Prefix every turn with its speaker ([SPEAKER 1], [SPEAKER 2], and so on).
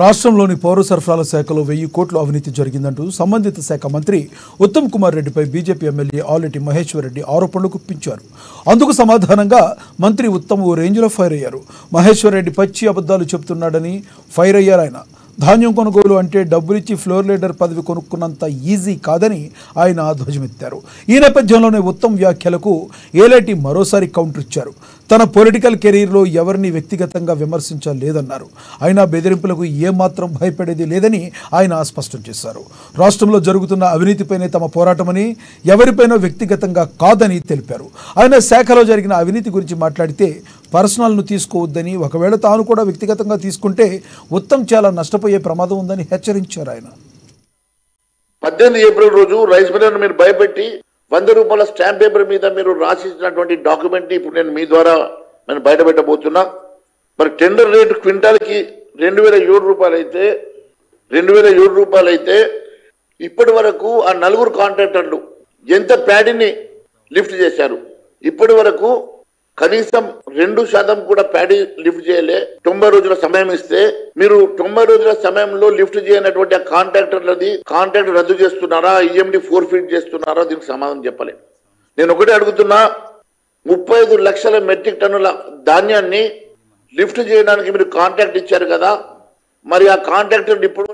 [SPEAKER 1] రాష్ట్రంలోని పౌర సరఫరాల శాఖలో 1000 కోట్ల అవినీతి జరిగిందంటూ సంబంధిత శాఖ మంత్రి ఉత్తమ్ కుమార్ రెడ్డిపై బీజేపీ ఎమ్మెల్యే ఆలెటి మహేశ్వర్ రెడ్డి ఆరోపణలు గుప్పించారు. అందుకు సమాధానంగా మంత్రి ఉత్తమ్ ఓ రేంజ్లో ఫైర్ అయ్యారు. మహేశ్వర్ రెడ్డి పచ్చి అబద్ధాలు చెబుతున్నాడని ఫైర్ అయ్యారు ఆయన. ధాన్యం కొనుగోలు అంటే డబ్బులిచ్చి ఫ్లోర్ లీడర్ పదవి కొనుక్కున్నంత ఈజీ కాదని ఆయన ధ్వజమెత్తారు. ఈ నేపథ్యంలోనే ఉత్తమ్ వ్యాఖ్యలకు ఏలేటి మరోసారి కౌంటర్ ఇచ్చారు. తన పొలిటికల్ కెరీర్లో ఎవరిని వ్యక్తిగతంగా విమర్శించలేదన్నారు. అయినా బెదిరింపులకు ఏమాత్రం భయపడేది లేదని ఆయన స్పష్టం చేశారు. రాష్ట్రంలో జరుగుతున్న అవినీతిపైనే తమ పోరాటమని, ఎవరిపైనో వ్యక్తిగతంగా కాదని తెలిపారు. ఆయన శాఖలో జరిగిన అవినీతి గురించి మాట్లాడితే పర్సనల్ను తీసుకోవద్దని, ఒకవేళ తాను కూడా వ్యక్తిగతంగా తీసుకుంటే ఉత్తమ్ చాలా నష్టపోయే ప్రమాదం ఉందని హెచ్చరించారు. ఆయన
[SPEAKER 2] 18 ఏప్రిల్ రోజు రైస్ మిల్లర్ను మీరు భయపెట్టి 100 రూపాయల స్టాంప్ పేపర్ మీద మీరు రాసిచ్చినటువంటి డాక్యుమెంట్ ఇప్పుడు నేను మీ ద్వారా నేను బయట పెట్టబోతున్నా. మరి టెండర్ రేటు క్వింటాల్కి 2007 రూపాయలు అయితే ఇప్పటి వరకు ఆ 4 కాంట్రాక్టర్లు ఎంత ప్యాడీని లిఫ్ట్ చేశారు? ఇప్పటి వరకు కనీసం 2% కూడా ప్యాడీ లిఫ్ట్ చేయలే. 90 రోజుల సమయం ఇస్తే మీరు 90 రోజుల సమయంలో లిఫ్ట్ చేయనటువంటి ఆ కాంట్రాక్టర్లది కాంట్రాక్ట్ రద్దు చేస్తున్నారా, ఈఎండి ఫోర్ఫిట్ చేస్తున్నారా? దీనికి సమాధానం చెప్పలే. నేను ఒకటే అడుగుతున్నా, 35 లక్షల మెట్రిక్ టన్నుల ధాన్యాన్ని లిఫ్ట్ చేయడానికి మీరు కాంట్రాక్ట్ ఇచ్చారు కదా, మరి ఆ కాంట్రాక్టర్ ఇప్పుడు